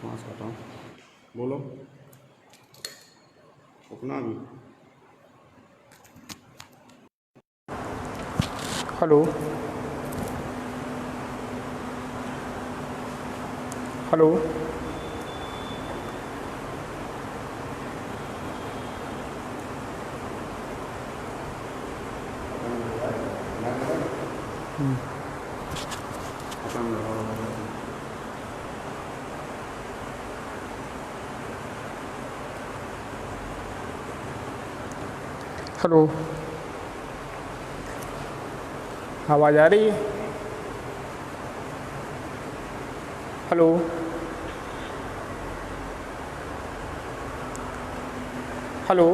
Mask हटाओ, बोलो अपना भी। हेलो हेलो हेलो, आवाज़ आ रही है? हेलो हेलो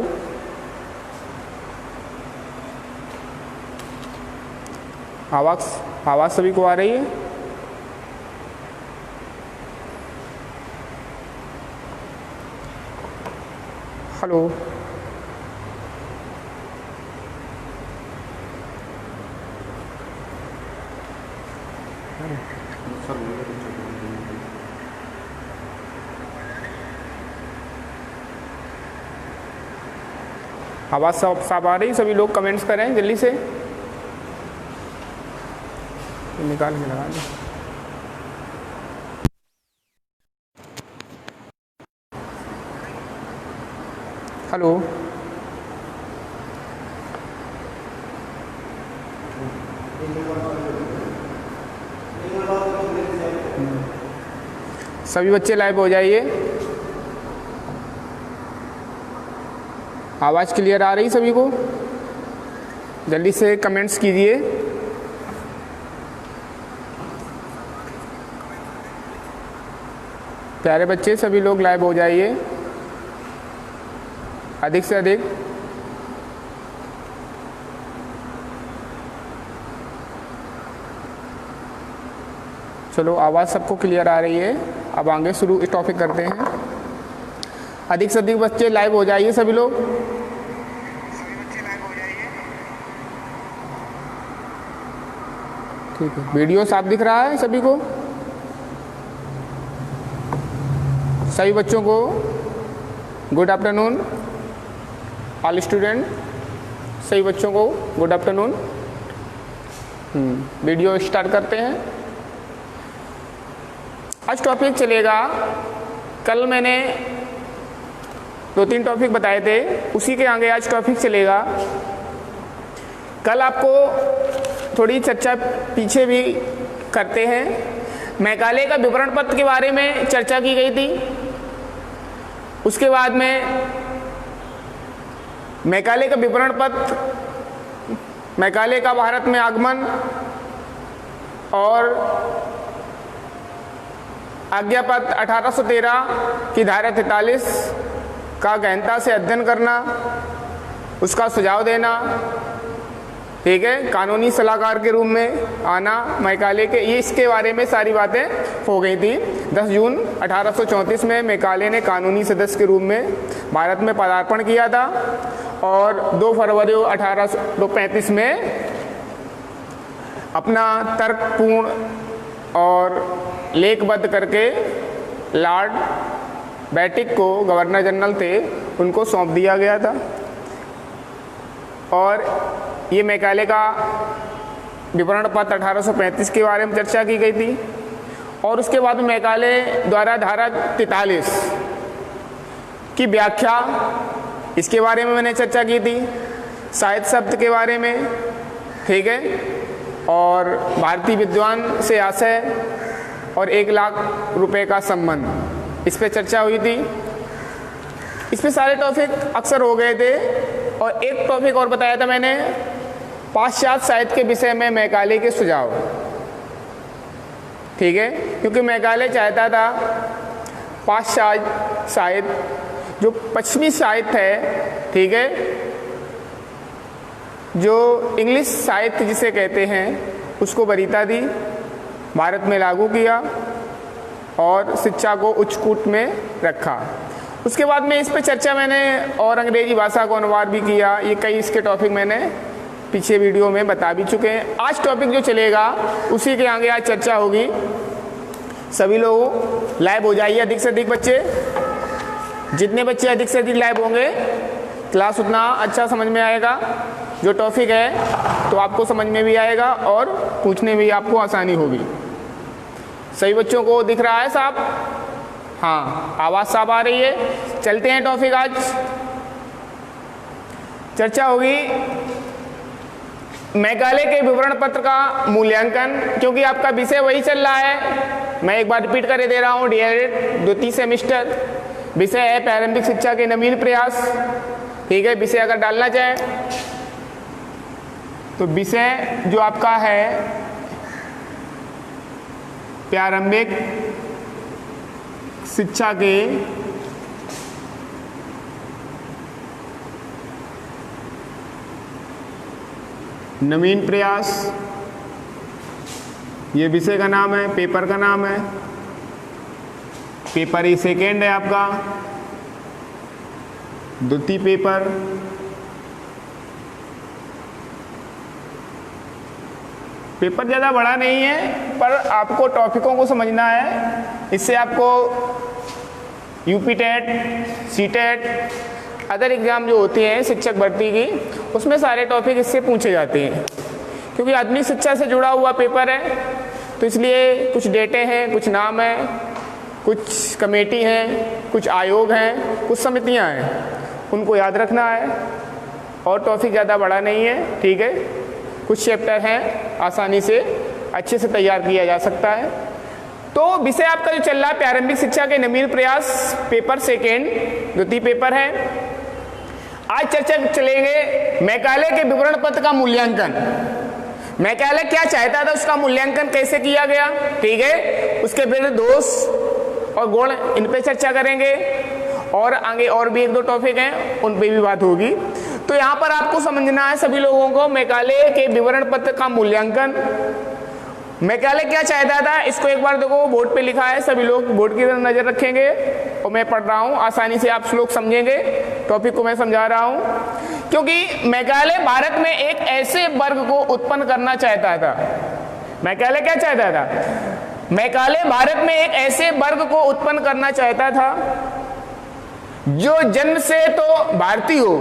आवाज़ सभी को आ रही है? हेलो आवाज़ साफ आ रही? सभी लोग कमेंट्स करें जल्दी से, निकाल के लगा दें। हेलो सभी बच्चे लाइव हो जाइए। आवाज़ क्लियर आ रही सभी को? जल्दी से कमेंट्स कीजिए। प्यारे बच्चे सभी लोग लाइव हो जाइए अधिक से अधिक। चलो आवाज़ सबको क्लियर आ रही है। अब आगे शुरू इस टॉपिक करते हैं। अधिक से अधिक बच्चे लाइव हो जाइए सभी लोग। ठीक है, वीडियो साफ दिख रहा है सभी को? सभी बच्चों को गुड आफ्टरनून। ऑल स्टूडेंट, सभी बच्चों को गुड आफ्टरनून। वीडियो स्टार्ट करते हैं। आज टॉपिक चलेगा, कल मैंने 2-3 टॉपिक बताए थे, उसी के आगे आज टॉपिक चलेगा। कल आपको थोड़ी चर्चा पीछे भी करते हैं। मैकाले का विवरण पत्र के बारे में चर्चा की गई थी। उसके बाद में मैकाले का विवरण पत्र, मैकाले का भारत में आगमन और आज्ञा पत्र 1813 की धारा 43 का गहनता से अध्ययन करना, उसका सुझाव देना, ठीक है, कानूनी सलाहकार के रूप में आना मैकाले के, ये इसके बारे में सारी बातें हो गई थी। 10 जून 1834 में मैकाले ने कानूनी सदस्य के रूप में भारत में पदार्पण किया था और 2 फरवरी 1835 में अपना तर्कपूर्ण और लेखबद्ध करके लॉर्ड बैटिक को, गवर्नर जनरल थे, उनको सौंप दिया गया था। और ये मैकाले का विवरण पत्र 1835 के बारे में चर्चा की गई थी। और उसके बाद मैकाले द्वारा धारा 43 की व्याख्या, इसके बारे में मैंने चर्चा की थी। साहित्य शब्द के बारे में, ठीक है, और भारतीय विद्वान से आशय और 1 लाख रुपए का संबंध, इस पे चर्चा हुई थी। इस पे सारे टॉपिक अक्सर हो गए थे। और एक टॉपिक और बताया था मैंने, पाश्चात्य साहित्य के विषय में मैकाले के सुझाव, ठीक है, क्योंकि मैकाले चाहता था पाश्चात्य साहित्य, जो पश्चिमी साहित्य है, ठीक है, जो इंग्लिश साहित्य जिसे कहते हैं, उसको वरीयता दी, भारत में लागू किया और शिक्षा को उच्चकूट में रखा। उसके बाद में इस पे चर्चा मैंने और अंग्रेजी भाषा को अनुवाद भी किया। ये कई इसके टॉपिक मैंने पीछे वीडियो में बता भी चुके हैं। आज टॉपिक जो चलेगा उसी के आगे आज चर्चा होगी। सभी लोग लाइव हो जाइए, अधिक से अधिक बच्चे, जितने बच्चे अधिक से अधिक लाइव होंगे क्लास उतना अच्छा समझ में आएगा। जो टॉपिक है तो आपको समझ में भी आएगा और पूछने में भी आपको आसानी होगी। सभी बच्चों को दिख रहा है साहब? हाँ, आवाज़ साफ आ रही है। चलते हैं टॉपिक। आज चर्चा होगी मेघालय के विवरण पत्र का मूल्यांकन, क्योंकि आपका विषय वही चल रहा है। मैं एक बार रिपीट कर दे रहा हूँ, डीएलएड द्वितीय सेमेस्टर, विषय है प्रारंभिक शिक्षा के नवीन प्रयास। ठीक है, विषय अगर डालना चाहे तो विषय जो आपका है प्रारंभिक शिक्षा के नवीन प्रयास, ये विषय का नाम है, पेपर का नाम है। पेपर ही सेकेंड है आपका, द्वितीय पेपर। पेपर ज़्यादा बड़ा नहीं है, पर आपको टॉपिकों को समझना है। इससे आपको UP TET, C TET, other exam जो होती हैं शिक्षक भर्ती की, उसमें सारे टॉपिक इससे पूछे जाते हैं। क्योंकि आधुनिक शिक्षा से जुड़ा हुआ पेपर है, तो इसलिए कुछ डेटे हैं, कुछ नाम हैं, कुछ कमेटी हैं, कुछ आयोग हैं, कुछ समितियां हैं, उनको याद रखना है। और टॉपिक ज़्यादा बड़ा नहीं है, ठीक है। कुछ चैप्टर हैं, आसानी से अच्छे से तैयार किया जा सकता है। तो विषय आपका जो चल रहा है प्रारंभिक शिक्षा के नवीन प्रयास, पेपर सेकेंड, द्वितीय पेपर है। आज चर्चा चलेंगे मेघालय के विवरण पत्र का मूल्यांकन। मेघालय क्या चाहता था, उसका मूल्यांकन कैसे किया गया, ठीक है। उसके विरुद्ध दोष और गुण, इन पे चर्चा करेंगे। और आगे और भी एक दो टॉपिक हैं, उन पे भी बात होगी। तो यहाँ पर आपको समझना है सभी लोगों को मेघालय के विवरण पत्र का मूल्यांकन। मेघालय क्या चाहता था, इसको एक बार देखो, बोर्ड पे लिखा है, सभी लोग बोर्ड की तरफ नजर रखेंगे और मैं पढ़ रहा हूँ, आसानी से आप लोग समझेंगे। टॉपिक को मैं समझा रहा हूँ, क्योंकि मेघालय भारत में एक ऐसे वर्ग को उत्पन्न करना चाहता था। मेघालय क्या चाहता था? मेघालय भारत में एक ऐसे वर्ग को उत्पन्न करना चाहता था जो जन्म से तो भारतीय हो।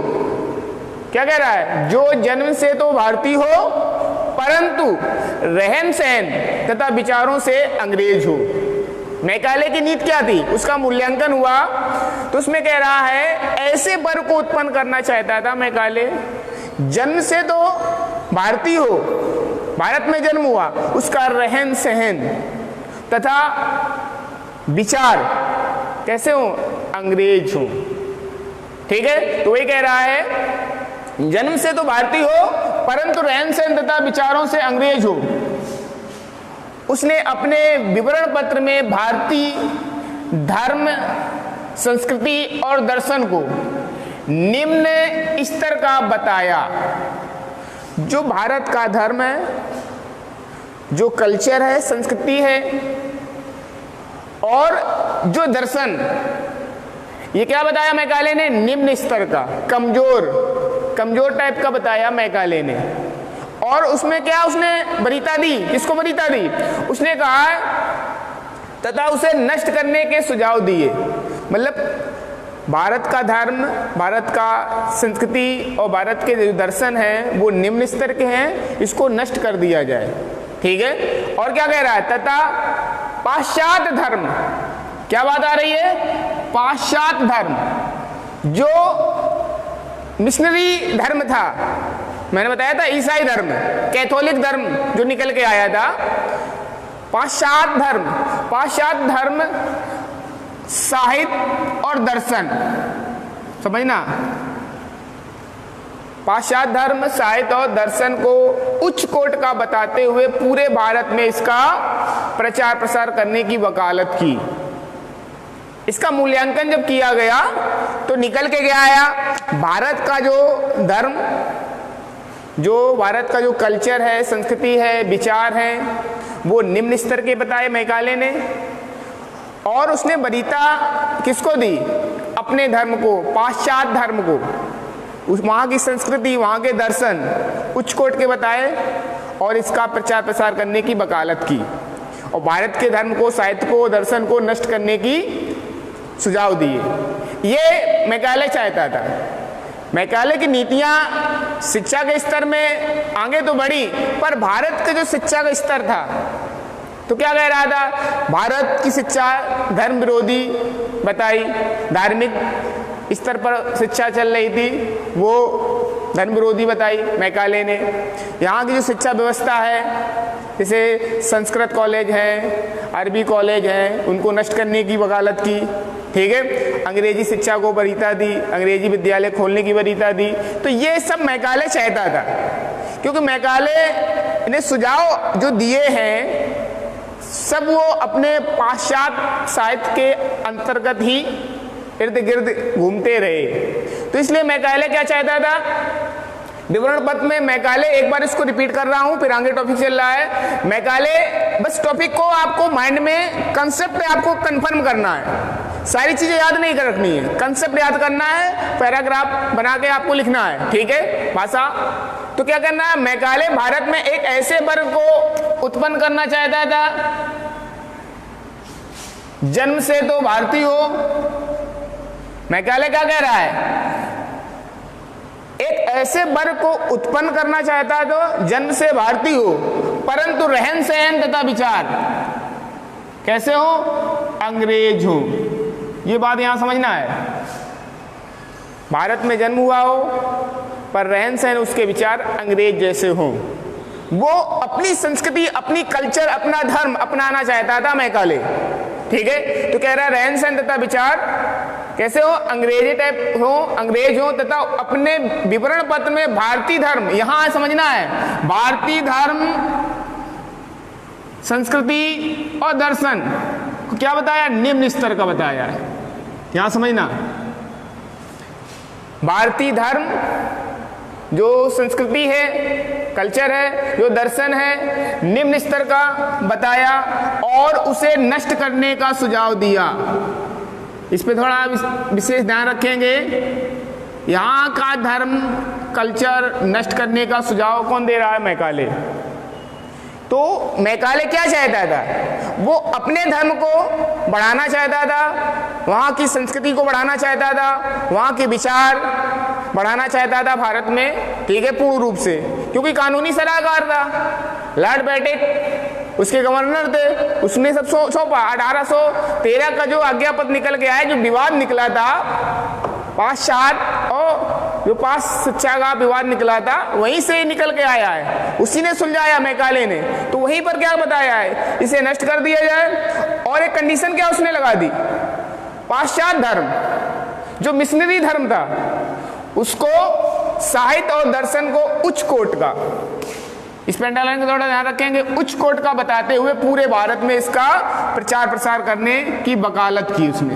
क्या कह रहा है? जो जन्म से तो भारतीय हो, परंतु रहन सहन तथा विचारों से अंग्रेज हो। मेघालय की नीति क्या थी, उसका मूल्यांकन हुआ तो उसमें कह रहा है ऐसे वर्ग को उत्पन्न करना चाहता था मेघालय, जन्म से तो भारतीय हो, भारत में जन्म हुआ, उसका रहन सहन तथा विचार कैसे हो, अंग्रेज हो। ठीक है, तो वही कह रहा है जन्म से तो भारतीय हो, परंतु रहन सहन तथा विचारों से अंग्रेज हो। उसने अपने विवरण पत्र में भारतीय धर्म, संस्कृति और दर्शन को निम्न स्तर का बताया। जो भारत का धर्म है, जो कल्चर है, संस्कृति है और जो दर्शन, ये क्या बताया मेघालय ने? निम्न स्तर का, कमजोर टाइप का बताया मेघालय ने। और उसमें क्या उसने वरीयता दी, किसको वरीयता दी? उसने कहा तथा उसे नष्ट करने के सुझाव दिए। मतलब भारत का धर्म, भारत का संस्कृति और भारत के जो दर्शन हैं वो निम्न स्तर के हैं, इसको नष्ट कर दिया जाए। ठीक है, और क्या कह रहा है? तथा पाश्चात्य धर्म, क्या बात आ रही है? पाश्चात्य धर्म, जो मिशनरी धर्म था, मैंने बताया था ईसाई धर्म, कैथोलिक धर्म जो निकल के आया था, पाश्चात्य धर्म, साहित्य और दर्शन, समझना, पाश्चात्य धर्म, साहित्य और दर्शन को उच्च कोटि का बताते हुए पूरे भारत में इसका प्रचार प्रसार करने की वकालत की। इसका मूल्यांकन जब किया गया तो निकल के क्या आया? भारत का जो धर्म, जो भारत का जो कल्चर है, संस्कृति है, विचार है, वो निम्न स्तर के बताए मेघालय ने। और उसने वरीयता किसको दी? अपने धर्म को, पाश्चात्य धर्म को, उस वहाँ की संस्कृति, वहाँ के दर्शन उच्च कोटि के बताए और इसका प्रचार प्रसार करने की वकालत की। और भारत के धर्म को, साहित्य को, दर्शन को नष्ट करने की सुझाव दिए। ये मैकाले चाहता था। मैकाले की नीतियां शिक्षा के स्तर में आगे तो बढ़ी, पर भारत का जो शिक्षा का स्तर था तो क्या कह रहा था, भारत की शिक्षा धर्म विरोधी बताई, धार्मिक स्तर पर शिक्षा चल रही थी वो धर्म विरोधी बताई मैकाले ने। यहाँ की जो शिक्षा व्यवस्था है, जैसे संस्कृत कॉलेज हैं, अरबी कॉलेज हैं, उनको नष्ट करने की वकालत की, ठीक है। अंग्रेजी शिक्षा को वरीयता दी, अंग्रेजी विद्यालय खोलने की वरीयता दी। तो ये सब मैकाले चाहता था, क्योंकि मैकाले ने सुझाव जो दिए हैं सब वो अपने पाश्चात्य साहित्य के अंतर्गत ही इर्द गिर्द घूमते रहे। तो इसलिए मैकाले क्या चाहता था, विवरण पत्र में मैकाले, एक बार इसको रिपीट कर रहा हूं फिर आगे टॉपिक चल रहा है। मैकाले बस टॉपिक को आपको माइंड में, कंसेप्ट आपको कंफर्म करना है, सारी चीजें याद नहीं कर रखनी है, कंसेप्ट याद करना है, पैराग्राफ बना के आपको लिखना है, ठीक है भाषा। तो क्या करना है, मैकाले भारत में एक ऐसे वर्ग को उत्पन्न करना चाहता था जन्म से तो भारतीय हो। मैकाले क्या कह रहा है, एक ऐसे वर्ग को उत्पन्न करना चाहता तो जन्म से भारतीय हो, परंतु रहन सहन तथा विचार कैसे हो, अंग्रेज हो। ये बात यहां समझना है। भारत में जन्म हुआ हो पर रहन सहन, उसके विचार अंग्रेज जैसे हो। वो अपनी संस्कृति, अपनी कल्चर, अपना धर्म अपनाना चाहता था मैकाले, ठीक है। तो कह रहा है रहन सहन तथा विचार कैसे हो, अंग्रेजी टाइप हो, अंग्रेज हो, तथा अपने विवरण पत्र में भारतीय धर्म, यहां समझना है, भारतीय धर्म, संस्कृति और दर्शन को क्या बताया, निम्न स्तर का बताया है। यहां समझना, भारतीय धर्म जो संस्कृति है, कल्चर है, जो दर्शन है, निम्न स्तर का बताया और उसे नष्ट करने का सुझाव दिया। इस पे थोड़ा विशेष ध्यान रखेंगे। यहाँ का धर्म, कल्चर नष्ट करने का सुझाव कौन दे रहा है, मैकाले। तो मैकाले क्या चाहता था, वो अपने धर्म को बढ़ाना चाहता था, वहाँ की संस्कृति को बढ़ाना चाहता था, वहाँ के विचार बढ़ाना चाहता था भारत में, ठीक है, पूर्ण रूप से, क्योंकि कानूनी सलाहकार था, लॉर्ड बेटिक उसके गवर्नर थे, उसने सब सौंपा। 1813 का जो आज्ञा पत्र निकल के आया, जो विवाद निकला था पाश्चात्य और जो पास शिक्षा का विवाद निकला था, वहीं से निकल के आया है, उसी ने सुलझाया मैकाले ने। तो वहीं पर क्या बताया है, इसे नष्ट कर दिया जाए। और एक कंडीशन क्या उसने लगा दी, पाश्चात्य धर्म जो मिशनरी धर्म था उसको साहित्य और दर्शन को उच्च कोट का, इस पे अंडरलाइन का थोड़ा ध्यान रखेंगे, उच्च कोट का बताते हुए पूरे भारत में इसका प्रचार प्रसार करने की वकालत की उसने।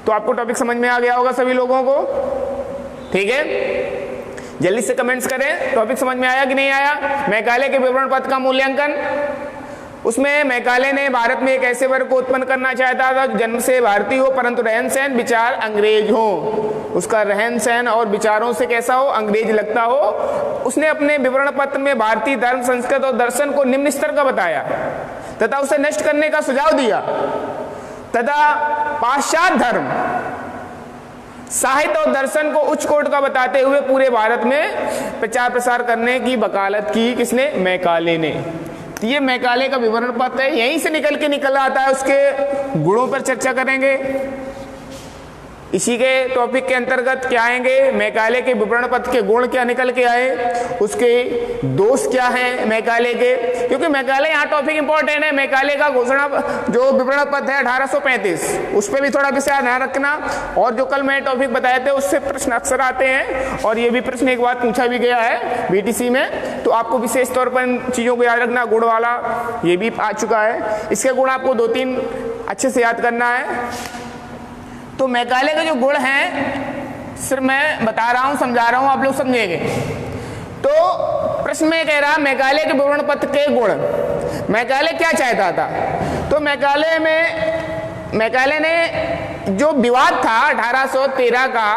तो आपको टॉपिक समझ में आ गया होगा सभी लोगों को, ठीक है। जल्दी से कमेंट्स करें, टॉपिक समझ में आया कि नहीं आया। मैकाले के विवरण पत्र का मूल्यांकन, उसमें मैकाले ने भारत में एक ऐसे वर्ग को उत्पन्न करना चाहता था जन्म से भारतीय हो परंतु रहन सहन विचार अंग्रेज हो। उसका रहन सहन और विचारों से कैसा हो, अंग्रेज लगता हो। उसने अपने विवरण पत्र में भारतीय धर्म, संस्कृत और दर्शन को निम्न स्तर का बताया तथा उसे नष्ट करने का सुझाव दिया तथा पाश्चात्य धर्म, साहित्य और दर्शन को उच्च कोट का बताते हुए पूरे भारत में प्रचार प्रसार करने की वकालत की। किसने, मैकाले ने। तो ये मैकाले का विवरण पत्र है, यहीं से निकल आता है। उसके गुणों पर चर्चा करेंगे, इसी के टॉपिक के अंतर्गत क्या आएंगे, मैकाले के विवरण पत्र के गुण क्या निकल के आए, उसके दोष क्या हैं मैकाले के, क्योंकि मैकाले यहाँ टॉपिक इंपॉर्टेंट है। मैकाले का घोषणा जो विवरण पत्र है 1835, उस पर भी थोड़ा विशेष ध्यान रखना। और जो कल मैंने टॉपिक बताए थे उससे प्रश्न अक्सर आते हैं, और ये भी प्रश्न एक बार पूछा भी गया है बीटीसी में, तो आपको विशेष तौर पर इन चीज़ों को याद रखना। गुण वाला ये भी आ चुका है, इसके गुण आपको 2-3 अच्छे से याद करना है। तो मैकाले के जो गुण हैं सिर्फ मैं बता रहा हूं, समझा रहा हूं, आप लोग समझेंगे। तो प्रश्न में कह रहा मैकाले के विवरण पत्र के गुण, मैकाले क्या चाहता था। तो मैकाले ने जो विवाद था 1813 का,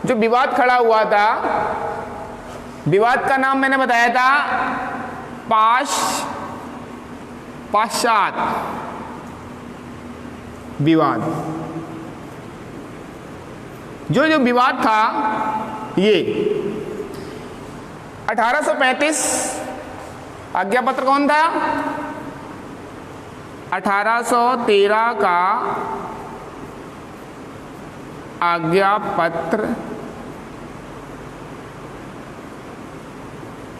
जो विवाद खड़ा हुआ था, विवाद का नाम मैंने बताया था पाश्चात विवाद। जो विवाद था ये 1835 आज्ञापत्र कौन था? 1813 का आज्ञापत्र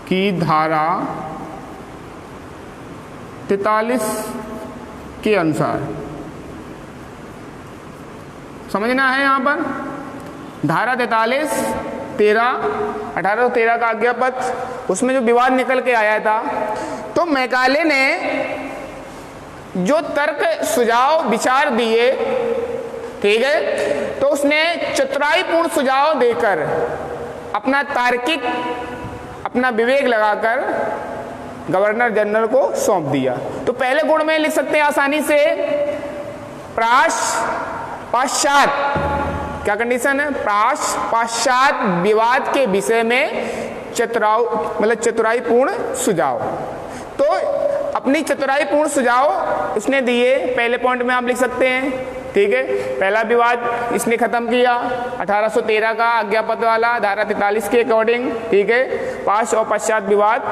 की धारा 43 के अनुसार, समझना है यहां पर, धारा 43, 1813 का आज्ञापत्र, उसमें जो विवाद निकल के आया था, तो मैकाले ने जो तर्क सुझाव विचार दिए, ठीक है, तो उसने चतुराईपूर्ण सुझाव देकर अपना तार्किक, अपना विवेक लगाकर गवर्नर जनरल को सौंप दिया। तो पहले गुण में लिख सकते हैं आसानी से, पाश्चात, क्या कंडीशन है? पाश्चात विवाद के विषय में चतुराईपूर्ण सुझाव। तो अपनी चतुराईपूर्ण सुझाव इसने दिए, पहले पॉइंट में आप लिख सकते हैं, ठीक है। पहला विवाद इसने खत्म किया 1813 का आज्ञापत्र वाला, धारा 43 के अकॉर्डिंग, ठीक है, पाश्च और पश्चात विवाद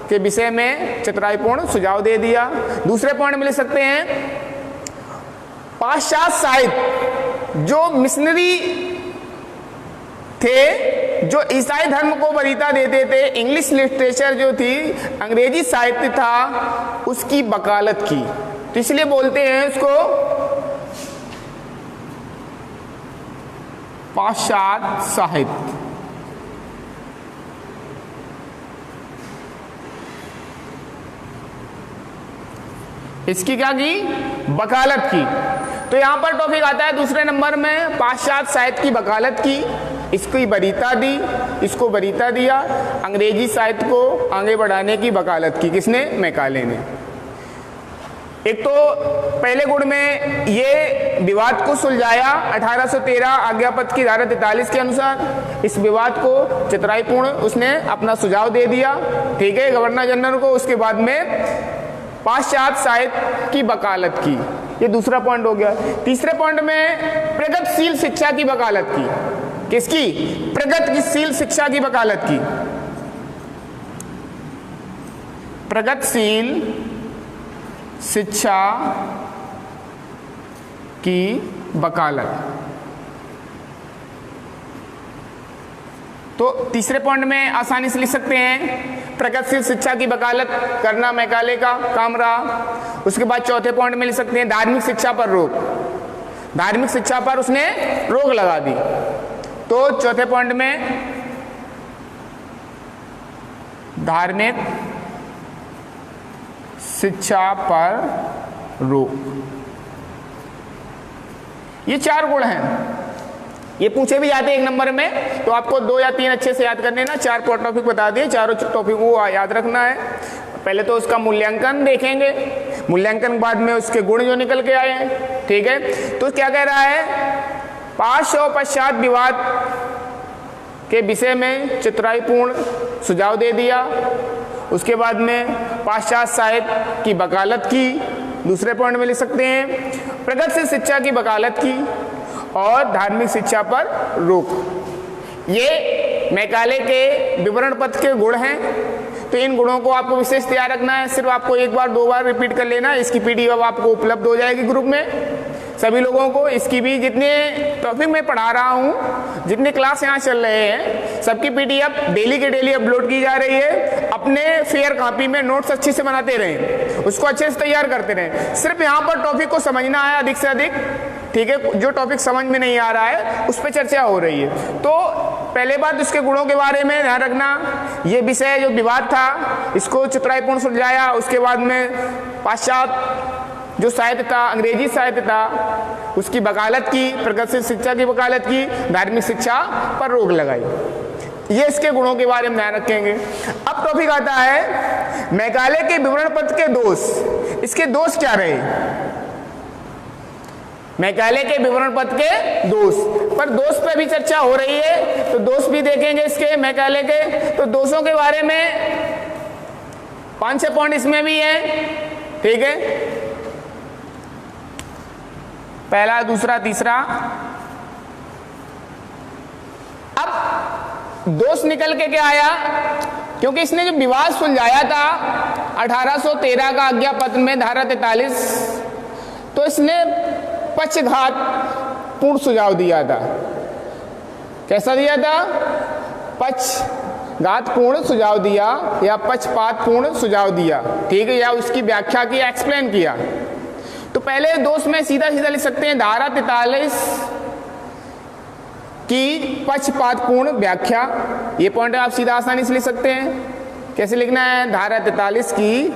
के विषय में चतुराईपूर्ण सुझाव दे दिया। दूसरे पॉइंट में लिख सकते हैं, पाश्चात साहित्य जो मिशनरी थे, जो ईसाई धर्म को वरीयता देते थे, इंग्लिश लिटरेचर जो थी, अंग्रेजी साहित्य था, उसकी वकालत की। तो इसलिए बोलते हैं उसको पाश्चात साहित्य। इसकी क्या की? वकालत की। तो यहां पर टॉपिक आता है दूसरे नंबर में, पाश्चात साहित्य की वकालत की, इसकी वरीयता दी, इसको वरीयता दिया, अंग्रेजी साहित्य को आगे बढ़ाने की वकालत की। किसने? मैकाले ने। एक तो पहले गुण में ये विवाद को सुलझाया 1813 आज्ञापत्र की धारा 43 के अनुसार, इस विवाद को चतुराईपूर्ण उसने अपना सुझाव दे दिया, ठीक है, गवर्नर जनरल को। उसके बाद में पाश्चात साहित्य की वकालत की, ये दूसरा पॉइंट हो गया। तीसरे पॉइंट में प्रगतिशील शिक्षा की वकालत की। किसकी? प्रगतिशील शिक्षा की वकालत की। प्रगतिशील शिक्षा की वकालत। तो तीसरे पॉइंट में आसानी से लिख सकते हैं, प्रगतिशील शिक्षा की वकालत करना मैकाले का काम रहा। उसके बाद चौथे पॉइंट में लिख सकते हैं, धार्मिक शिक्षा पर रोक। धार्मिक शिक्षा पर उसने रोक लगा दी। तो चौथे पॉइंट में धार्मिक शिक्षा पर रोक, ये 4 गुण हैं। ये पूछे भी जाते हैं एक नंबर में, तो आपको 2 या 3 अच्छे से याद करने ना, 4 टॉपिक बता दिए, चारों टॉपिक को याद रखना है। पहले तो उसका मूल्यांकन देखेंगे, मूल्यांकन के बाद में उसके गुण जो निकल के आए हैं, ठीक है। तो क्या कह रहा है? पाश्च और पश्चात विवाद के विषय में चतुराईपूर्ण सुझाव दे दिया। उसके बाद में पाश्चात साहित्य की वकालत की, दूसरे पॉइंट में लिख सकते हैं प्रगतिशील शिक्षा की वकालत की, और धार्मिक शिक्षा पर रोक। ये मैकाले के विवरण पत्र के गुण हैं। तो इन गुणों को आपको विशेष तैयार रखना है, सिर्फ आपको 1 बार 2 बार रिपीट कर लेना। इसकी पीडीएफ आपको उपलब्ध हो जाएगी ग्रुप में सभी लोगों को। इसकी भी जितने टॉपिक मैं पढ़ा रहा हूँ, जितने क्लास यहाँ चल रहे हैं, सबकी पीडीएफ डेली के डेली अपलोड की जा रही है। अपने फेयर कॉपी में नोट्स अच्छे से बनाते रहें, उसको अच्छे से तैयार करते रहें। सिर्फ यहाँ पर टॉपिक को समझना है अधिक से अधिक, ठीक है। जो टॉपिक समझ में नहीं आ रहा है उस पर चर्चा हो रही है। तो पहले बात इसके गुणों के बारे में ध्यान रखना। ये विषय जो विवाद था, इसको चतुराईपूर्ण सुलझाया। उसके बाद में पाश्चात जो साहित्य था, अंग्रेजी साहित्य था, उसकी वकालत की, प्रगतिशील शिक्षा की वकालत की, धार्मिक शिक्षा पर रोक लगाई। ये इसके गुणों के बारे में ध्यान रखेंगे। अब टॉपिक आता है मैकाले के विवरण पत्र के दोष। इसके दोष क्या रहे? मैकाले के विवरण पत्र के दोष पर, दोष पर भी चर्चा हो रही है, तो दोष भी देखेंगे इसके मैकाले के। तो दोषों के बारे में 5-6 पॉइंट इसमें भी है, ठीक है, पहला, दूसरा, तीसरा। अब दोष निकल के क्या आया, क्योंकि इसने जो विवाद सुलझाया था 1813 का आज्ञा पत्र में धारा 43, तो इसने पक्षघात पूर्ण सुझाव दिया था। कैसा दिया था? पक्षघात पूर्ण सुझाव दिया या पक्षपात पूर्ण सुझाव दिया, ठीक है, या उसकी व्याख्या की, एक्सप्लेन किया। तो पहले दोष में सीधा सीधा लिख सकते हैं धारा 43 की पक्षपात पूर्ण व्याख्या। ये पॉइंट आप सीधा आसानी से लिख सकते हैं। कैसे लिखना है? धारा 43 की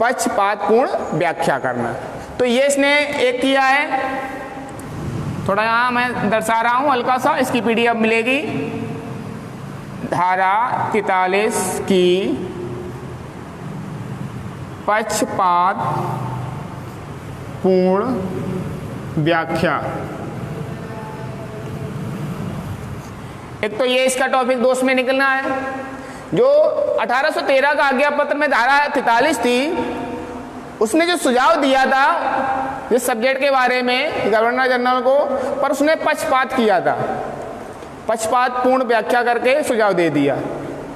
पक्षपात पूर्ण व्याख्या करना। तो ये इसने एक किया है, थोड़ा यहाँ मैं दर्शा रहा हूँ हल्का सा, इसकी पीडीएफ मिलेगी। धारा 43 की पक्षपात पूर्ण व्याख्या। एक तो ये इसका टॉपिक दोष में निकलना है। जो 1813 का आज्ञा पत्र में धारा 43 थी, उसने जो सुझाव दिया था इस सब्जेक्ट के बारे में गवर्नर जनरल को, पर उसने पक्षपात किया था, पक्षपात पूर्ण व्याख्या करके सुझाव दे दिया।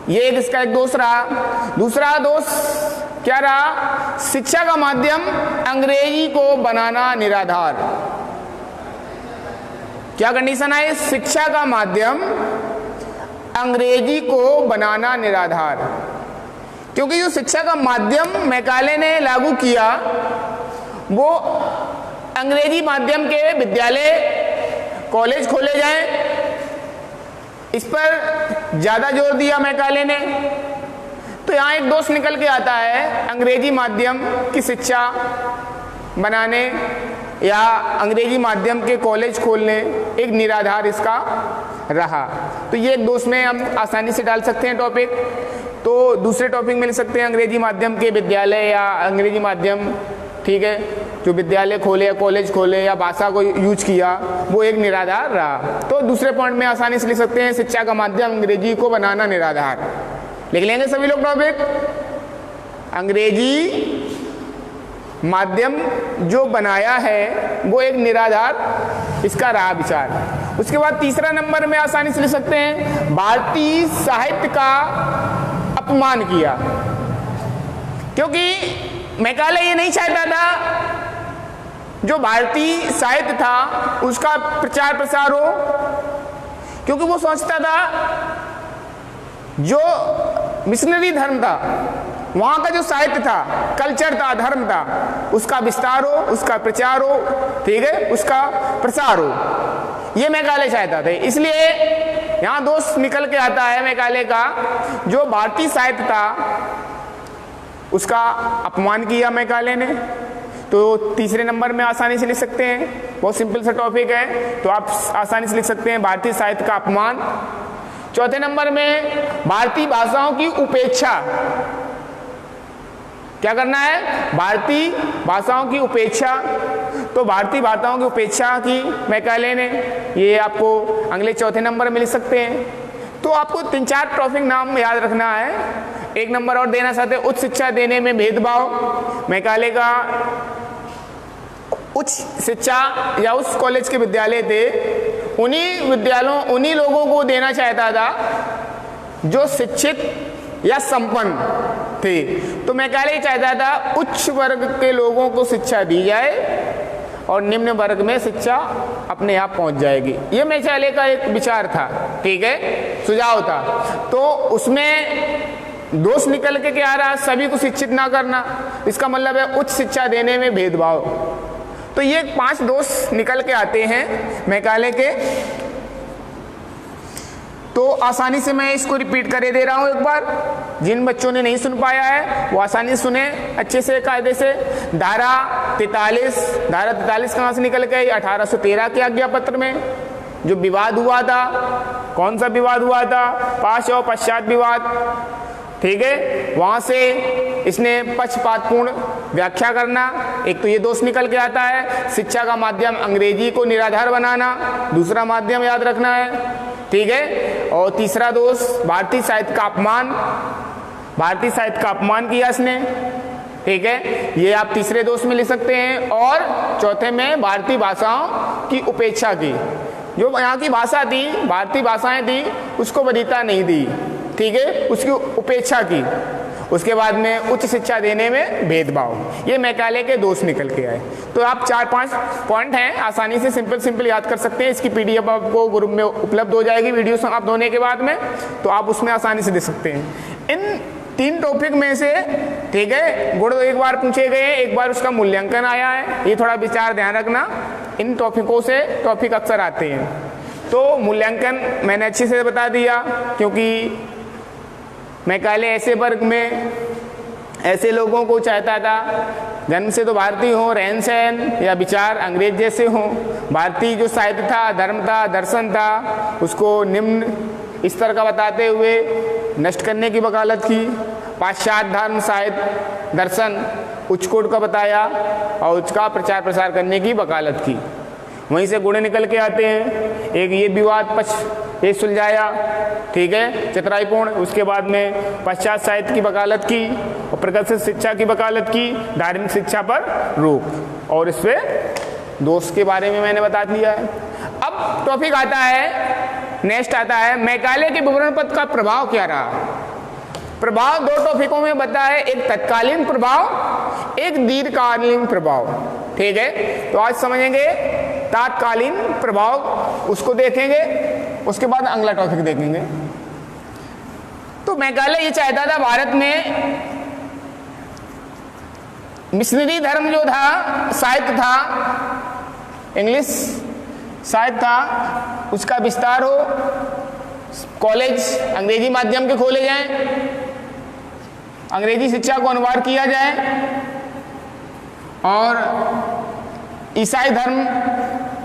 ये एक इसका एक दोष रहा। दूसरा दोष क्या रहा? शिक्षा का माध्यम अंग्रेजी को बनाना निराधार। क्या कंडीशन है? शिक्षा का माध्यम अंग्रेजी को बनाना निराधार। क्योंकि जो शिक्षा का माध्यम मैकाले ने लागू किया वो अंग्रेजी माध्यम के विद्यालय कॉलेज खोले जाएं, इस पर ज्यादा जोर दिया मैकाले ने। तो यहाँ एक दोष निकल के आता है, अंग्रेजी माध्यम की शिक्षा बनाने या अंग्रेजी माध्यम के कॉलेज खोलने एक निराधार इसका रहा। तो ये एक दोष में हम आसानी से डाल सकते हैं टॉपिक। तो दूसरे टॉपिक में लिख सकते हैं अंग्रेजी माध्यम के विद्यालय या अंग्रेजी माध्यम, ठीक है, जो विद्यालय खोले या कॉलेज खोले या भाषा को यूज किया वो एक निराधार रहा। तो दूसरे पॉइंट में आसानी से लिख सकते हैं शिक्षा का माध्यम अंग्रेजी को बनाना निराधार। लिख लेंगे सभी लोग टॉपिक। अंग्रेजी माध्यम जो बनाया है वो एक निराधार इसका रहा विचार। उसके बाद तीसरा नंबर में आसानी से लिख सकते हैं भारतीय साहित्य का अपमान किया। क्योंकि मैकाले ये नहीं चाहता था जो भारतीय साहित्य था उसका प्रचार प्रसार हो, क्योंकि वो सोचता था जो मिशनरी धर्म था, वहां का जो साहित्य था, कल्चर था, धर्म था, उसका विस्तार हो, उसका प्रचार हो, ठीक है, उसका प्रसार हो, ये मैकाले चाहता थे। इसलिए यहां दोष निकल के आता है मैकाले का, जो भारतीय साहित्य था उसका अपमान किया मैकाले ने। तो तीसरे नंबर में आसानी से लिख सकते हैं, बहुत सिंपल सा टॉपिक है, तो आप आसानी से लिख सकते हैं भारतीय साहित्य का अपमान। चौथे नंबर में भारतीय भाषाओं की उपेक्षा। क्या करना है? भारतीय भाषाओं की उपेक्षा। तो भारतीय भाषाओं की उपेक्षा की मैकाले ने, ये आपको अगले चौथे नंबर में लिख सकते हैं। तो आपको 3-4 टॉपिक नाम याद रखना है। एक नंबर और देना चाहते हैं, उच्च शिक्षा देने में भेदभाव। मैकाले का उच्च शिक्षा या उस कॉलेज के विद्यालय थे, उन्हीं विद्यालयों, उन्हीं लोगों को देना चाहता था जो शिक्षित या संपन्न थे। तो मैकाले चाहता था उच्च वर्ग के लोगों को शिक्षा दी जाए और निम्न वर्ग में शिक्षा अपने आप पहुंच जाएगी। ये मैकाले का एक विचार था, ठीक है, सुझाव था। तो उसमें दोष निकल के क्या आ रहा? सभी को शिक्षित ना करना, इसका मतलब है उच्च शिक्षा देने में भेदभाव। तो ये 5 दोष निकल के आते हैं मैकाले के। तो आसानी से मैं इसको रिपीट करे दे रहा हूं एक बार, जिन बच्चों ने नहीं सुन पाया है वो आसानी से सुने अच्छे से, कायदे से। धारा 43 कहाँ से निकल गई? 1813 के आज्ञा पत्र में जो विवाद हुआ था। कौन सा विवाद हुआ था? पाश और पश्चात विवाद, ठीक है, वहां से इसने पक्षपातपूर्ण व्याख्या करना। एक तो ये दोष निकल के आता है, शिक्षा का माध्यम अंग्रेजी को निराधार बनाना, दूसरा माध्यम याद रखना है, ठीक है। और तीसरा दोष भारतीय साहित्य का अपमान, भारतीय साहित्य का अपमान किया इसने, ठीक है, ये आप तीसरे दोष में लिख सकते हैं। और चौथे में भारतीय भाषाओं की उपेक्षा की, जो यहाँ की भाषा थी, भारतीय भाषाएं थी, उसको वरीयता नहीं दी, ठीक है, उसकी उपेक्षा की। उसके बाद में उच्च शिक्षा देने में भेदभाव, ये मैकाले के दोष निकल के आए। तो आप 4-5 पॉइंट हैं, आसानी से सिंपल याद कर सकते हैं। इसकी पीडीएफ आपको ग्रुप में उपलब्ध हो जाएगी वीडियो समाप्त होने के बाद में, तो आप उसमें आसानी से दे सकते हैं। इन 3 टॉपिक में से, ठीक है, गुण एक बार पूछे गए, एक बार उसका मूल्यांकन आया है, ये थोड़ा विचार ध्यान रखना। इन टॉपिकों से टॉपिक अक्सर आते हैं। तो मूल्यांकन मैंने अच्छे से बता दिया, क्योंकि मैकाले ऐसे वर्ग में ऐसे लोगों को चाहता था जन्म से तो भारतीय हो, रहन सहन या विचार अंग्रेज जैसे हो। भारतीय जो साहित्य था, धर्म था, दर्शन था, उसको निम्न स्तर का बताते हुए नष्ट करने की वकालत की। पाश्चात्य धर्म, साहित्य, दर्शन उच्च कोट का बताया और उसका प्रचार प्रसार करने की वकालत की। वहीं से गुण निकल के आते हैं। एक ये विवाद पक्ष ये सुलझाया, ठीक है, चतुराईपूर्ण। उसके बाद में पश्चात साहित्य की वकालत की और प्रगतिशील शिक्षा की वकालत की, धार्मिक शिक्षा पर रोक, और इस पे दोष के बारे में मैंने बता दिया है। अब टॉपिक आता है, नेक्स्ट आता है मैकाले के विवरण पत्र का प्रभाव क्या रहा। प्रभाव 2 टॉपिकों में बता है, एक तत्कालीन प्रभाव, एक दीर्घकालीन प्रभाव, ठीक है। तो आज समझेंगे तात्कालीन प्रभाव, उसको देखेंगे, उसके बाद अगला टॉपिक देखेंगे। तो मैकाले ये चाहता था भारत में मिशनरी धर्म जो था, साहित्य था, इंग्लिश साहित्य था, उसका विस्तार हो, कॉलेज अंग्रेजी माध्यम के खोले जाएं, अंग्रेजी शिक्षा को अनिवार्य किया जाए और ईसाई धर्म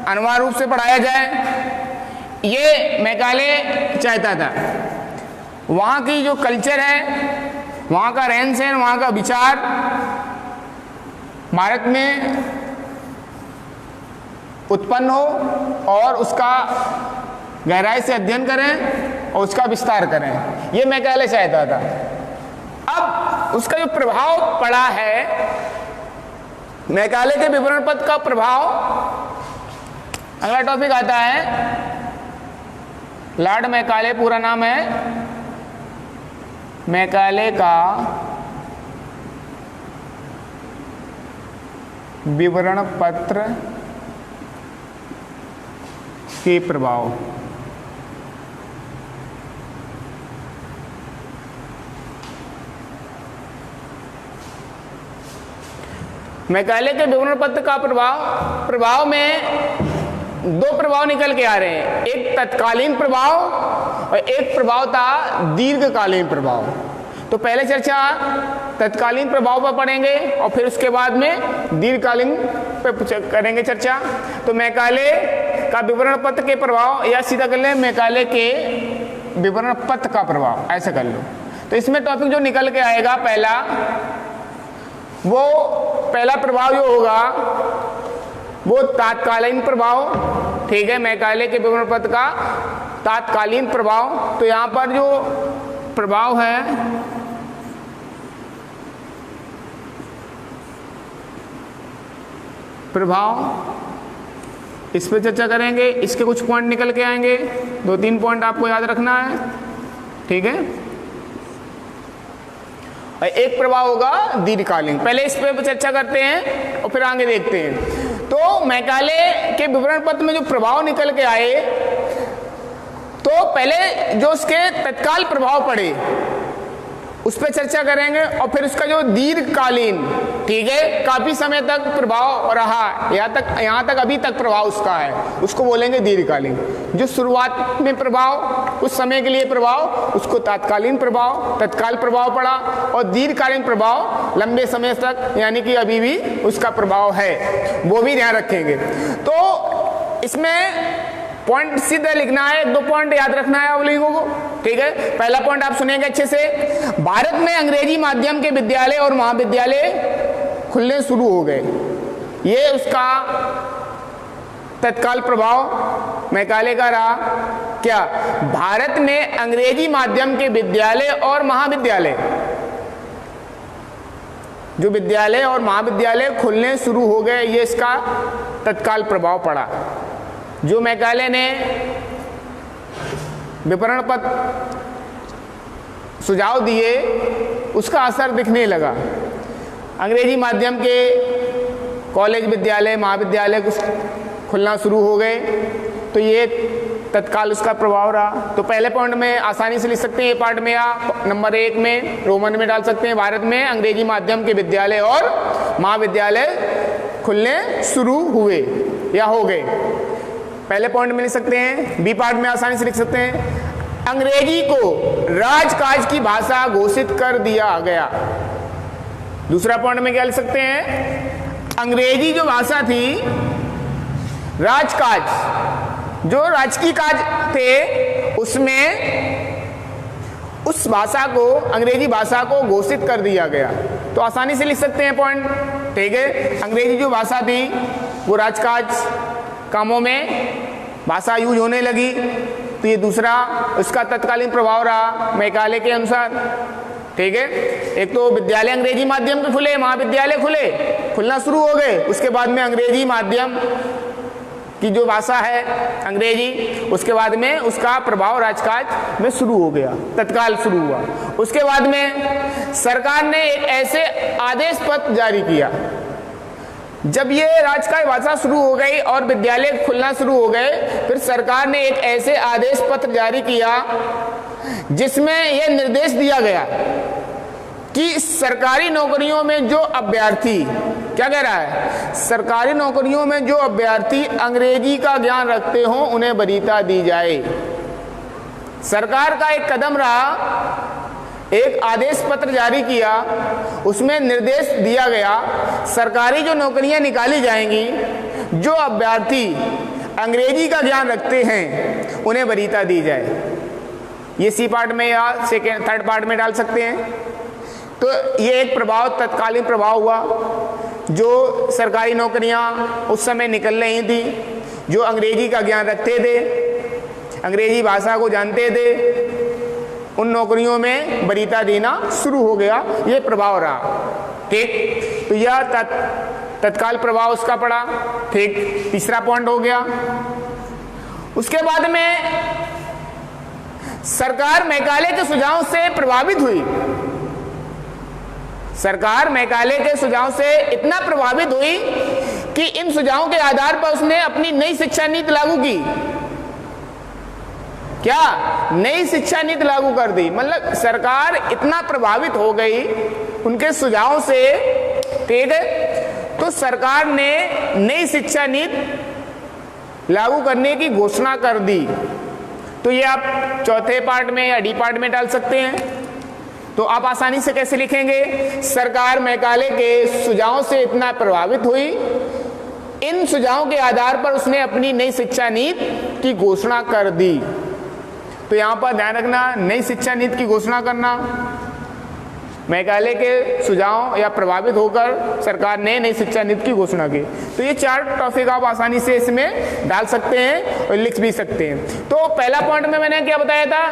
अनिवार्य रूप से पढ़ाया जाए। ये मैकाले चाहता था। वहाँ की जो कल्चर है, वहाँ का रहन सहन, वहाँ का विचार भारत में उत्पन्न हो और उसका गहराई से अध्ययन करें और उसका विस्तार करें, ये मैकाले चाहता था। अब उसका जो प्रभाव पड़ा है, मैकाले के विवरण पत्र का प्रभाव, अगला टॉपिक आता है लॉर्ड मैकाले, पूरा नाम है मैकाले का विवरण पत्र के प्रभाव। मैकाले के विवरण पत्र का प्रभाव में 2 प्रभाव निकल के आ रहे हैं, एक तत्कालीन प्रभाव और एक प्रभाव था दीर्घकालीन प्रभाव। तो पहले चर्चा तत्कालीन प्रभाव पर पढ़ेंगे और फिर उसके बाद में दीर्घकालीन पर करेंगे चर्चा। तो मैकाले का विवरण पत्र के प्रभाव, या सीधा कर लें मैकाले के विवरण पत्र का प्रभाव, ऐसा कर लो। तो इसमें टॉपिक जो निकल के आएगा पहला प्रभाव जो होगा वो तात्कालीन प्रभाव, ठीक है, मैकाले के विवरण पत्र का तात्कालीन प्रभाव। तो यहाँ पर जो प्रभाव है, इस पर चर्चा करेंगे। इसके कुछ पॉइंट निकल के आएंगे, 2-3 पॉइंट आपको याद रखना है, ठीक है। और एक प्रभाव होगा दीर्घकालीन। पहले इस पर चर्चा करते हैं और फिर आगे देखते हैं। तो मैकाले के विवरण पत्र में जो प्रभाव निकल के आए, तो पहले जो उसके तत्काल प्रभाव पड़े उस पर चर्चा करेंगे और फिर उसका जो दीर्घकालीन, ठीक है, काफी समय तक प्रभाव रहा, यहाँ तक अभी तक प्रभाव उसका है, उसको बोलेंगे दीर्घकालीन। जो शुरुआत में प्रभाव, कुछ समय के लिए प्रभाव, उसको तत्काल प्रभाव पड़ा, और दीर्घकालीन प्रभाव लंबे समय तक, यानी कि अभी भी उसका प्रभाव है, वो भी ध्यान रखेंगे। तो इसमें पॉइंट सीधा लिखना है, 2 पॉइंट याद रखना है आप लोगों को, ठीक है। पहला पॉइंट आप सुनेंगे अच्छे से, भारत में अंग्रेजी माध्यम के विद्यालय और महाविद्यालय खुलने शुरू हो गए, ये उसका तत्काल प्रभाव मैकाले का रहा। क्या भारत में अंग्रेजी माध्यम के विद्यालय और महाविद्यालय जो विद्यालय और महाविद्यालय खुलने शुरू हो गए, ये इसका तत्काल प्रभाव पड़ा। जो मैकाले ने विपणन पद सुझाव दिए उसका असर दिखने लगा। अंग्रेजी माध्यम के कॉलेज, विद्यालय, महाविद्यालय कुछ खुलना शुरू हो गए, तो ये तत्काल उसका प्रभाव रहा। तो पहले पॉइंट में आसानी से लिख सकते हैं, ये पार्ट में या नंबर 1 में रोमन में डाल सकते हैं, भारत में अंग्रेजी माध्यम के विद्यालय और महाविद्यालय खुलने शुरू हुए या हो गए। पहले पॉइंट में लिख सकते हैं। बी पार्ट में आसानी से लिख सकते हैं, अंग्रेजी को राजकाज की भाषा घोषित कर दिया गया। दूसरा पॉइंट में क्या लिख सकते हैं, अंग्रेजी जो भाषा थी, राजकाज, जो राजकीय काज थे, उसमें उस भाषा को, अंग्रेजी भाषा को घोषित कर दिया गया। तो आसानी से लिख सकते हैं पॉइंट, ठीक है। अंग्रेजी जो भाषा थी वो राजकाज कामों में भाषा यूज होने लगी, तो ये दूसरा उसका तत्कालीन प्रभाव रहा मैकाले के अनुसार, ठीक है। एक तो विद्यालय अंग्रेजी माध्यम के खुले, महाविद्यालय खुलना शुरू हो गए, उसके बाद में अंग्रेजी माध्यम की जो भाषा है अंग्रेजी, उसके बाद में उसका प्रभाव राजकाज में शुरू हो गया, तत्काल शुरू हुआ। उसके बाद में सरकार ने एक ऐसे आदेश पत्र जारी किया, जब ये राजकाज भाषा शुरू हो गई और विद्यालय खुलना शुरू हो गए, फिर सरकार ने एक ऐसे आदेश पत्र जारी किया जिसमें यह निर्देश दिया गया कि सरकारी नौकरियों में जो अभ्यर्थी, क्या कह रहा है, सरकारी नौकरियों में जो अभ्यर्थी अंग्रेजी का ज्ञान रखते हो उन्हें वरीयता दी जाए। सरकार का एक कदम रहा, एक आदेश पत्र जारी किया, उसमें निर्देश दिया गया सरकारी जो नौकरियां निकाली जाएंगी, जो अभ्यर्थी अंग्रेजी का ज्ञान रखते हैं उन्हें वरीयता दी जाए। ये सी पार्ट में या सेकेंड थर्ड पार्ट में डाल सकते हैं। तो ये एक प्रभाव, तत्कालीन प्रभाव हुआ। जो सरकारी नौकरियां उस समय निकल रही थी, जो अंग्रेजी का ज्ञान रखते थे, अंग्रेजी भाषा को जानते थे, उन नौकरियों में वरीयता देना शुरू हो गया, ये प्रभाव रहा, ठीक। तो यह तत्काल प्रभाव उसका पड़ा, ठीक। तीसरा पॉइंट हो गया। उसके बाद में सरकार मैकाले के सुझाव से प्रभावित हुई। सरकार मैकाले के सुझाव से इतना प्रभावित हुई कि इन सुझावों के आधार पर उसने अपनी नई शिक्षा नीति लागू की। क्या नई शिक्षा नीति लागू कर दी, मतलब सरकार इतना प्रभावित हो गई उनके सुझावों से, ठीक है। तो सरकार ने नई शिक्षा नीति लागू करने की घोषणा कर दी। तो ये आप चौथे पार्ट में या डी पार्ट में डाल सकते हैं। तो आप आसानी से कैसे लिखेंगे, सरकार मैकाले के सुझावों से इतना प्रभावित हुई, इन सुझावों के आधार पर उसने अपनी नई शिक्षा नीति की घोषणा कर दी। तो यहां पर ध्यान रखना, नई शिक्षा नीति की घोषणा करना, मैकाले के सुझाव या प्रभावित होकर सरकार ने नई शिक्षा नीति की घोषणा की। तो ये 4 टॉपिक आप आसानी से इसमें डाल सकते हैं और लिख भी सकते हैं। तो पहला पॉइंट में मैंने क्या बताया था,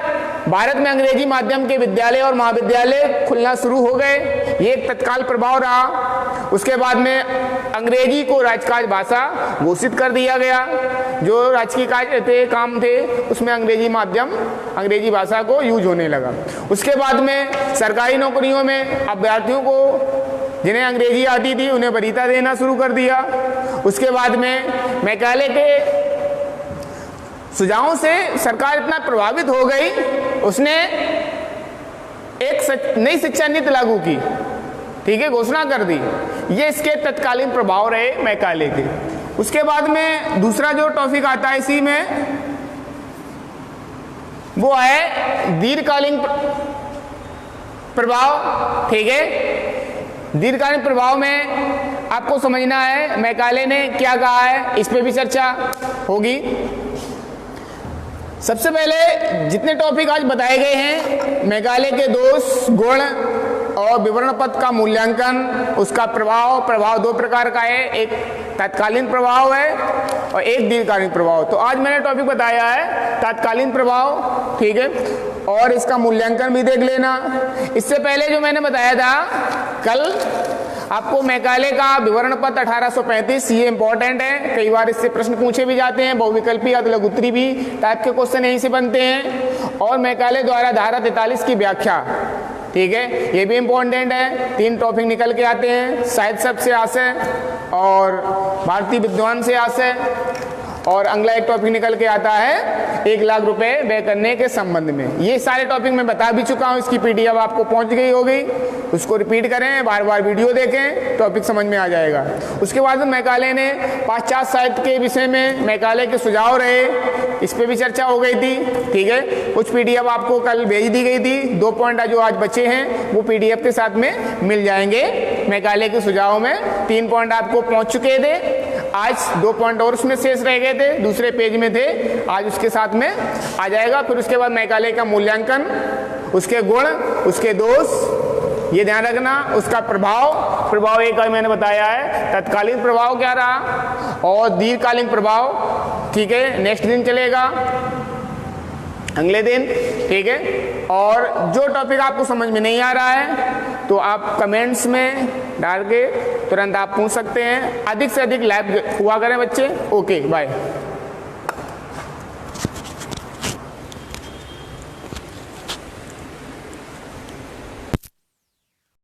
भारत में अंग्रेजी माध्यम के विद्यालय और महाविद्यालय खुलना शुरू हो गए, ये एक तत्काल प्रभाव रहा। उसके बाद में अंग्रेजी को राजकाज भाषा घोषित कर दिया गया, जो राजकीय कार्य थे, काम थे, उसमें अंग्रेजी माध्यम, अंग्रेजी भाषा को यूज होने लगा। उसके बाद में सरकारी नौकरियों में अभ्यर्थियों को जिन्हें अंग्रेजी आती थी उन्हें वरीयता देना शुरू कर दिया। उसके बाद में मैकाले के सुझावों से सरकार इतना प्रभावित हो गई, उसने एक नई शिक्षा नीति लागू की, ठीक है, घोषणा कर दी। ये इसके तत्कालीन प्रभाव रहे मैकाले के। उसके बाद में दूसरा जो टॉपिक आता है इसी में, वो है दीर्घकालीन प्रभाव, ठीक है। दीर्घकालीन प्रभाव में आपको समझना है मैकाले ने क्या कहा है, इस पे भी चर्चा होगी। सबसे पहले जितने टॉपिक आज बताए गए हैं, मैकाले के दोष, गुण और विवरण पद का मूल्यांकन, उसका प्रभाव 2 प्रकार का है, एक तत्कालीन प्रभाव है और एक दीर्घकालीन प्रभाव। तो आज मैंने टॉपिक बताया है तत्कालीन प्रभाव, ठीक है, और इसका मूल्यांकन भी देख लेना। इससे पहले जो मैंने बताया था कल, आपको मैकाले का विवरण पत्र 1835, ये इंपॉर्टेंट है, कई बार इससे प्रश्न पूछे भी जाते हैं, बहुविकल्पी या लघुत्तरी भी टाइप के क्वेश्चन यहीं से बनते हैं। और मैकाले द्वारा धारा 43 की व्याख्या, ठीक है, ये भी इम्पोर्टेंट है। 3 टॉपिक निकल के आते हैं, साहित्य शब्द से आशय और भारतीय विद्वान से आशय, और अगला एक टॉपिक निकल के आता है 1 लाख रुपए व्यय करने के संबंध में। ये सारे टॉपिक मैं बता भी चुका हूँ, इसकी पीडीएफ आपको पहुंच गई होगी, उसको रिपीट करें, बार बार वीडियो देखें, टॉपिक समझ में आ जाएगा। उसके बाद मैकाले ने पाश्चात्य साहित्य के विषय में मैकाले के सुझाव रहे, इस पे भी चर्चा हो गई थी, ठीक है। कुछ पीडीएफ आपको कल भेज दी गई थी, 2 पॉइंट जो आज बचे हैं वो पीडीएफ के साथ में मिल जाएंगे। मैकाले के सुझाव में 3 पॉइंट आपको पहुंच चुके थे, आज 2 पॉइंट और उसमें शेष रह गए थे, दूसरे पेज में थे, आज उसके साथ में आ जाएगा। फिर उसके बाद मैकाले का मूल्यांकन, उसके गुण, उसके दोष, ये ध्यान रखना, उसका प्रभाव एक मैंने बताया है, तत्कालीन प्रभाव क्या रहा और दीर्घकालीन प्रभाव, ठीक है, नेक्स्ट दिन चलेगा, अगले दिन, ठीक है। और जो टॉपिक आपको समझ में नहीं आ रहा है तो आप कमेंट्स में डाल के तुरंत आप पूछ सकते हैं। अधिक से अधिक लाइव हुआ करें बच्चे। Okay, bye.